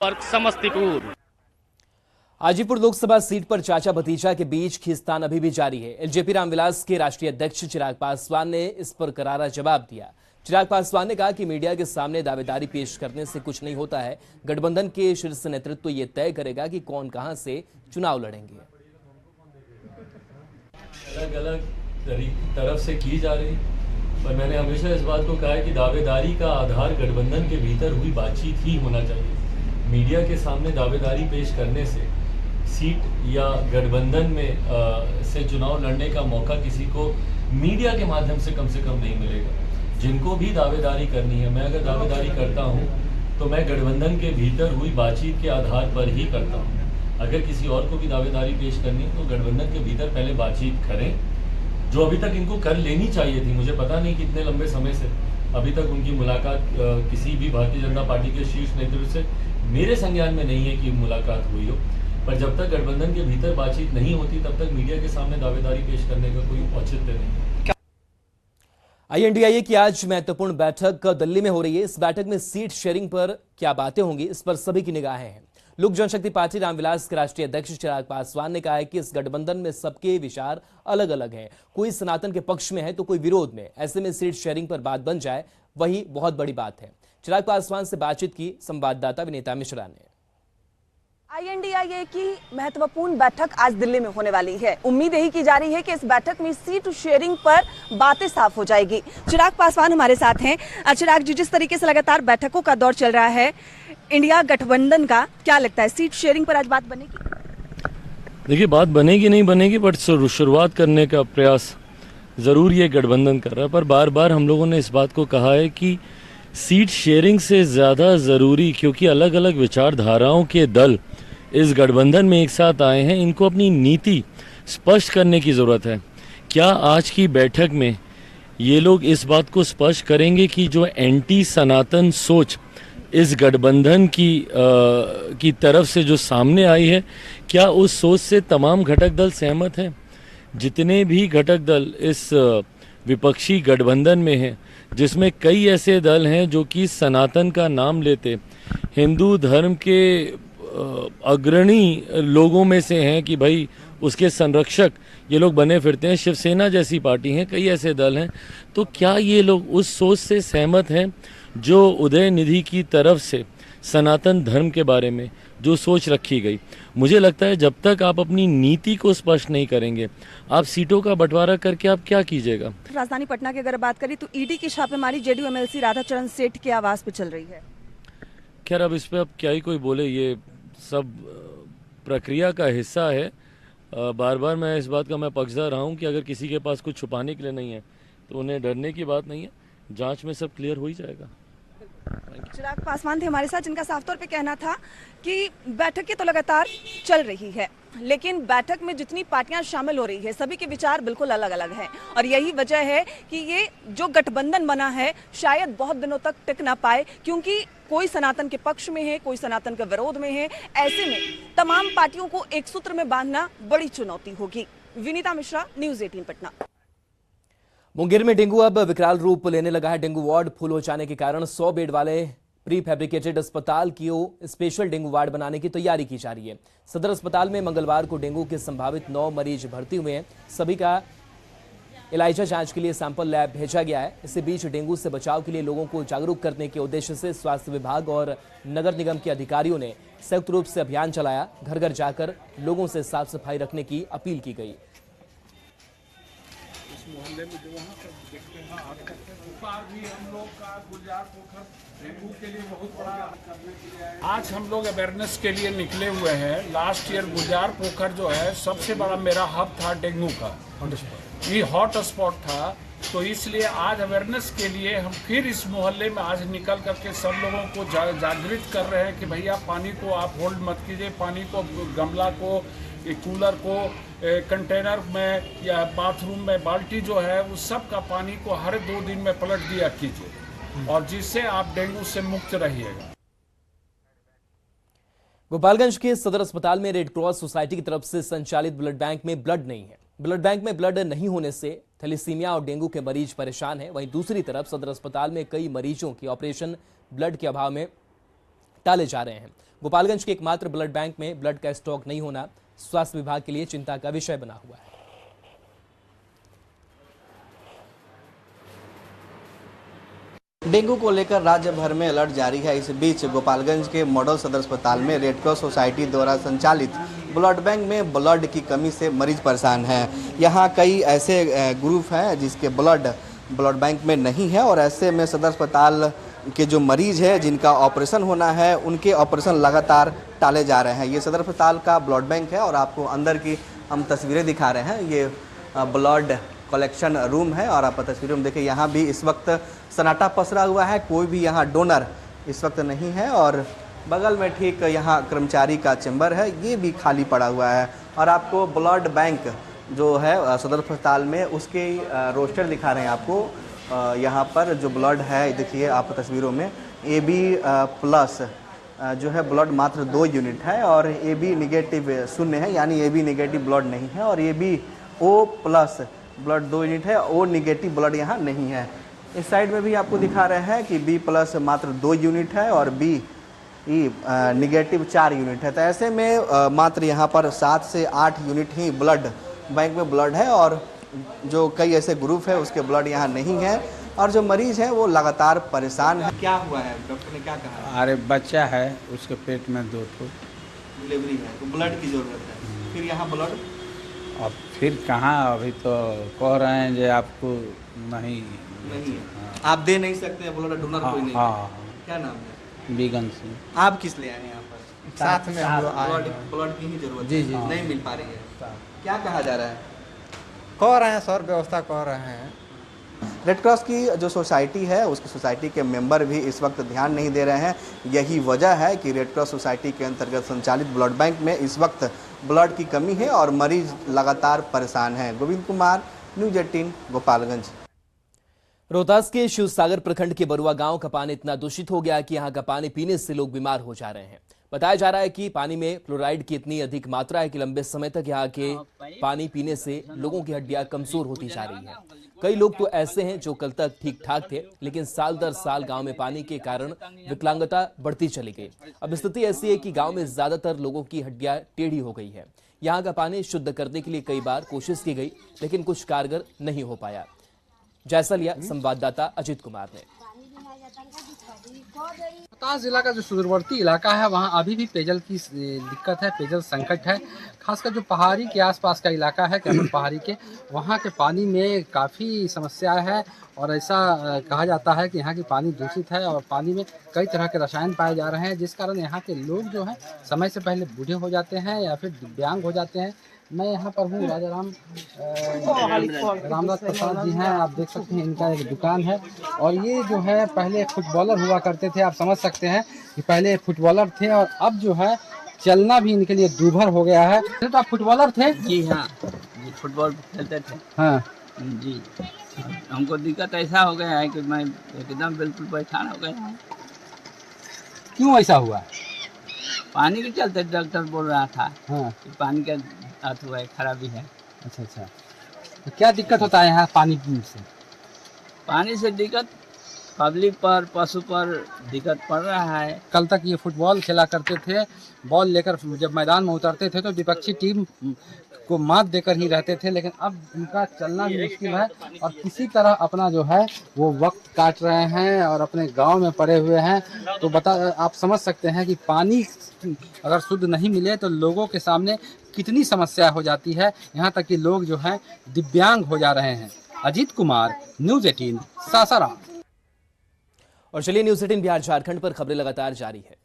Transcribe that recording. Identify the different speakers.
Speaker 1: Samastipur.
Speaker 2: Hajipur Lok Sabha seat पर चाचा भतीजा के बीच खींचतान अभी भी जारी है। एलजेपी रामविलास के राष्ट्रीय अध्यक्ष चिराग पासवान ने इस पर करारा जवाब दिया। चिराग पासवान ने कहा कि मीडिया के सामने दावेदारी पेश करने से कुछ नहीं होता है। गठबंधन के शीर्ष नेतृत्व ये तय करेगा कि कौन कहां से चुनाव लड़ेंगे।
Speaker 3: अलग अलग तरफ से की जा रही, पर मैंने हमेशा इस बात को कहा है कि दावेदारी का आधार गठबंधन के भीतर हुई बातचीत ही होना चाहिए। मीडिया के सामने दावेदारी पेश करने से सीट या गठबंधन में से चुनाव लड़ने का मौका किसी को मीडिया के माध्यम से कम नहीं मिलेगा। जिनको भी दावेदारी करनी है, मैं अगर दावेदारी करता हूं तो मैं गठबंधन के भीतर हुई बातचीत के आधार पर ही करता हूं। अगर किसी और को भी दावेदारी पेश करनी है तो गठबंधन के भीतर पहले बातचीत करें, जो अभी तक इनको कर लेनी चाहिए थी। मुझे पता नहीं कितने लंबे समय से अभी तक उनकी मुलाकात किसी भी भारतीय जनता पार्टी के शीर्ष नेतृत्व से मेरे संज्ञान में नहीं है कि मुलाकात हुई हो, पर जब तक गठबंधन के भीतर बातचीत नहीं होती तब तक मीडिया के सामने दावेदारी पेश करने का कोई औचित्य नहीं है।
Speaker 2: INDIA की आज महत्वपूर्ण बैठक दिल्ली में हो रही है। इस बैठक में सीट शेयरिंग पर क्या बातें होंगी, इस पर सभी की निगाहें हैं। लोक जनशक्ति पार्टी रामविलास के राष्ट्रीय अध्यक्ष चिराग पासवान ने कहा है कि इस गठबंधन में सबके विचार अलग अलग हैं। कोई सनातन के पक्ष में है तो कोई विरोध में। ऐसे में सीट शेयरिंग पर बात बन जाए वही बहुत बड़ी बात है। चिराग पासवान से बातचीत की संवाददाता विनीता मिश्रा ने।
Speaker 4: INDIA की महत्वपूर्ण बैठक आज दिल्ली में होने वाली है। उम्मीद यही की जा रही है कि इस बैठक में सीट शेयरिंग पर बातें साफ हो जाएगी। चिराग पासवान हमारे साथ हैं। चिराग जी, जिस तरीके से लगातार बैठकों का दौर चल रहा है इंडिया गठबंधन का, क्या लगता है सीट शेयरिंग पर आज बात बनेगी?
Speaker 3: देखिए, बात बनेगी नहीं बनेगी, बट शुरुआत करने का प्रयास जरूर ये गठबंधन कर रहा है। पर बार बार हम लोगों ने इस बात को कहा है कि सीट शेयरिंग से ज्यादा जरूरी, क्योंकि अलग अलग विचारधाराओं के दल इस गठबंधन में एक साथ आए हैं, इनको अपनी नीति स्पष्ट करने की जरूरत है। क्या आज की बैठक में ये लोग इस बात को स्पष्ट करेंगे कि जो एंटी सनातन सोच इस गठबंधन की तरफ से जो सामने आई है, क्या उस सोच से तमाम घटक दल सहमत हैं? जितने भी घटक दल इस विपक्षी गठबंधन में हैं, जिसमें कई ऐसे दल हैं जो कि सनातन का नाम लेते हिंदू धर्म के अग्रणी लोगों में से हैं कि भाई उसके संरक्षक ये लोग बने फिरते हैं। शिवसेना जैसी पार्टी हैं, कई ऐसे दल हैं। तो क्या ये लोग उस सोच से सहमत हैं जो उदय निधि की तरफ से सनातन धर्म के बारे में जो सोच रखी गई? मुझे लगता है जब तक आप अपनी नीति को स्पष्ट नहीं करेंगे, आप सीटों का बंटवारा करके आप क्या कीजिएगा?
Speaker 4: राजधानी पटना की अगर बात करें तो ईडी की छापेमारी जेडीयू MLC राधाचरण सेठ के आवास पे चल रही है।
Speaker 3: खैर, अब इस पे अब क्या ही कोई बोले, ये सब प्रक्रिया का हिस्सा है। बार बार मैं इस बात का मैं पक्षधर रहा हूँ कि अगर किसी के पास कुछ छुपाने के लिए नहीं है तो उन्हें डरने की बात नहीं है। जांच में सब क्लियर हो ही जाएगा।
Speaker 4: चिराग पासवान थे हमारे साथ, जिनका साफ तौर पे कहना था कि बैठकें तो लगातार चल रही है, लेकिन बैठक में जितनी पार्टियां शामिल हो रही है सभी के विचार बिल्कुल अलग अलग हैं। और यही वजह है कि ये जो गठबंधन बना है शायद बहुत दिनों तक टिक ना पाए, क्योंकि कोई सनातन के पक्ष में है, कोई सनातन के विरोध में है। ऐसे में तमाम पार्टियों को एक सूत्र में बांधना बड़ी चुनौती होगी। विनीता मिश्रा, न्यूज़ 18 पटना।
Speaker 2: मुंगेर में डेंगू अब विकराल रूप लेने लगा है। डेंगू वार्ड फुल हो जाने के कारण 100 बेड वाले प्री फैब्रिकेटेड अस्पताल की स्पेशल डेंगू वार्ड बनाने की तैयारी की जा रही है। सदर अस्पताल में मंगलवार को डेंगू के संभावित 9 मरीज भर्ती हुए हैं। सभी का इलाइजा जांच के लिए सैंपल लैब भेजा गया है। इसी बीच डेंगू से बचाव के लिए लोगों को जागरूक करने के उद्देश्य से स्वास्थ्य विभाग और नगर निगम के अधिकारियों ने संयुक्त रूप से अभियान चलाया। घर घर जाकर लोगों से साफ सफाई रखने की अपील की गई।
Speaker 5: मोहल्ले में जो वहाँ पर देखते हैं भी हम लोग का गुलजार पोखर डेंगू के लिए बहुत बड़ा करने के लिए आज हम लोग अवेयरनेस के लिए निकले हुए हैं। लास्ट ईयर गुलजार पोखर जो है सबसे बड़ा मेरा हब था डेंगू का, ये हॉट स्पॉट था। तो इसलिए आज अवेयरनेस के लिए हम फिर इस मोहल्ले में आज निकल करके सब लोगों को जागृत कर रहे हैं कि भैया पानी को आप होल्ड मत कीजिए, पानी को, गमला को, कूलर को, कंटेनर में या बाथरूम में बाल्टी जो है उस सब का पानी को हर 2 दिन में पलट दिया कीजिए, और जिससे आप डेंगू से मुक्त रहिएगा।
Speaker 2: गोपालगंज के सदर अस्पताल में रेड क्रॉस सोसाइटी की तरफ से संचालित ब्लड बैंक में ब्लड नहीं है। ब्लड बैंक में ब्लड नहीं होने से थैलेसीमिया और डेंगू के मरीज परेशान हैं। वहीं दूसरी तरफ सदर अस्पताल में कई मरीजों की ऑपरेशन ब्लड के अभाव में टाले जा रहे हैं। गोपालगंज के एकमात्र ब्लड बैंक में ब्लड का स्टॉक नहीं होना स्वास्थ्य विभाग के लिए चिंता का विषय बना हुआ है।
Speaker 1: डेंगू को लेकर राज्य भर में अलर्ट जारी है। इस बीच गोपालगंज के मॉडल सदर अस्पताल में रेड क्रॉस सोसाइटी द्वारा संचालित ब्लड बैंक में ब्लड की कमी से मरीज परेशान हैं। यहाँ कई ऐसे ग्रुप हैं जिसके ब्लड बैंक में नहीं है और ऐसे में सदर अस्पताल के जो मरीज है जिनका ऑपरेशन होना है उनके ऑपरेशन लगातार टाले जा रहे हैं। ये सदर अस्पताल का ब्लड बैंक है और आपको अंदर की हम तस्वीरें दिखा रहे हैं। ये ब्लड कलेक्शन रूम है और आप तस्वीरों में देखिए यहाँ भी इस वक्त सन्नाटा पसरा हुआ है, कोई भी यहाँ डोनर इस वक्त नहीं है और बगल में ठीक यहाँ कर्मचारी का चैम्बर है, ये भी खाली पड़ा हुआ है। और आपको ब्लड बैंक जो है सदर अस्पताल में उसके रोस्टर दिखा रहे हैं आपको। यहाँ पर जो ब्लड है देखिए आप तस्वीरों में AB प्लस जो है ब्लड मात्र 2 यूनिट है और AB निगेटिव 0 है, यानी AB निगेटिव ब्लड नहीं है और ABO प्लस ब्लड 2 यूनिट है, O निगेटिव ब्लड यहाँ नहीं है। इस साइड में भी आपको दिखा रहे हैं कि B प्लस मात्र 2 यूनिट है और B निगेटिव 4 यूनिट है। तो ऐसे में मात्र यहाँ पर 7 से 8 यूनिट ही ब्लड बैंक में ब्लड है और जो कई ऐसे ग्रुप है उसके ब्लड यहाँ नहीं है और जो मरीज है वो लगातार परेशान है। क्या हुआ है, डॉक्टर ने क्या कहा?
Speaker 6: अरे बच्चा है, उसके पेट में 2
Speaker 1: डिलीवरी है तो ब्लड की ज़रूरत है। फिर यहाँ ब्लड
Speaker 6: अब फिर कहाँ, अभी तो कह रहे हैं जो आपको नहीं
Speaker 1: है। आप दे नहीं सकते ब्लड, डोनर कोई नहीं।
Speaker 6: हाँ,
Speaker 1: क्या नाम है?
Speaker 6: बीगन सिंह।
Speaker 1: आप किस लिए आए यहाँ पर?
Speaker 6: साथ में
Speaker 1: ब्लड की ही जरूरत
Speaker 6: जी,
Speaker 1: है, नहीं मिल पा रही है। क्या कहा जा रहा है?
Speaker 7: कह रहे हैं सर, व्यवस्था कह रहे हैं।
Speaker 1: रेड क्रॉस की जो सोसाइटी है उसकी सोसाइटी के मेंबर भी इस वक्त ध्यान नहीं दे रहे हैं। यही वजह है कि रेड क्रॉस सोसाइटी के अंतर्गत संचालित ब्लड बैंक में इस वक्त ब्लड की कमी है और मरीज लगातार परेशान हैं। गोविंद कुमार, न्यूज़ 18 गोपालगंज।
Speaker 2: रोहतास के शिवसागर प्रखंड के बरुआ गांव का पानी इतना दूषित हो गया कि यहां का पानी पीने से लोग बीमार हो जा रहे हैं। बताया जा रहा है कि पानी में फ्लोराइड की इतनी अधिक मात्रा है कि लंबे समय तक यहाँ के पानी पीने से लोगों की हड्डियां कमजोर होती जा रही हैं। कई लोग तो ऐसे हैं जो कल तक ठीक ठाक थे, लेकिन साल दर साल गांव में पानी के कारण विकलांगता बढ़ती चली गई। अब स्थिति ऐसी है कि गांव में ज्यादातर लोगों की हड्डियां टेढ़ी हो गई है। यहाँ का पानी शुद्ध करने के लिए कई बार कोशिश की गई, लेकिन कुछ कारगर नहीं हो पाया। जैसा लिया संवाददाता अजित कुमार ने।
Speaker 7: रोहतास जिला का जो सुदूरवर्ती इलाका है वहाँ अभी भी पेयजल की दिक्कत है, पेयजल संकट है। खासकर जो पहाड़ी के आसपास का इलाका है, कैमूर पहाड़ी के, वहाँ के पानी में काफ़ी समस्या है और ऐसा कहा जाता है कि यहाँ की पानी दूषित है और पानी में कई तरह के रसायन पाए जा रहे हैं, जिस कारण यहाँ के लोग जो हैं समय से पहले बूढ़े हो जाते हैं या फिर दिव्यांग हो जाते हैं। मैं यहाँ पर हूँ, रामदास प्रसाद जी हैं, आप देख सकते हैं इनका एक दुकान है और ये जो है पहले फुटबॉलर हुआ करते थे। आप समझ सकते हैं कि पहले फुटबॉलर थे और अब जो है चलना भी इनके लिए दूभर हो गया है। तो आप फुटबॉलर थे?
Speaker 8: जी हाँ, जी फुटबॉल खेलते थे।
Speaker 7: हाँ
Speaker 8: जी, हमको दिक्कत ऐसा हो गया है कि मैं एकदम बिल्कुल परेशान हो गया।
Speaker 7: क्यों ऐसा हुआ?
Speaker 8: पानी के चलते डॉक्टर बोल रहा था
Speaker 7: हाँ,
Speaker 8: कि पानी का हुआ है, खराबी है।
Speaker 7: अच्छा अच्छा, तो क्या दिक्कत होता है यहाँ पानी से?
Speaker 8: पानी से दिक्कत पब्लिक पर, पशु पर दिक्कत पड़ रहा है।
Speaker 7: कल तक ये फुटबॉल खेला करते थे, बॉल लेकर जब मैदान में उतरते थे तो विपक्षी टीम को मात देकर ही रहते थे, लेकिन अब उनका चलना भी मुश्किल है और किसी तरह अपना जो है वो वक्त काट रहे हैं और अपने गांव में पड़े हुए हैं। तो आप समझ सकते हैं कि पानी अगर शुद्ध नहीं मिले तो लोगों के सामने कितनी समस्या हो जाती है, यहाँ तक कि लोग जो हैं दिव्यांग हो जा रहे हैं। अजीत कुमार, न्यूज़ 18 सासाराम।
Speaker 2: और चलिए न्यूज़ 18 बिहार झारखंड पर खबरें लगातार जारी है।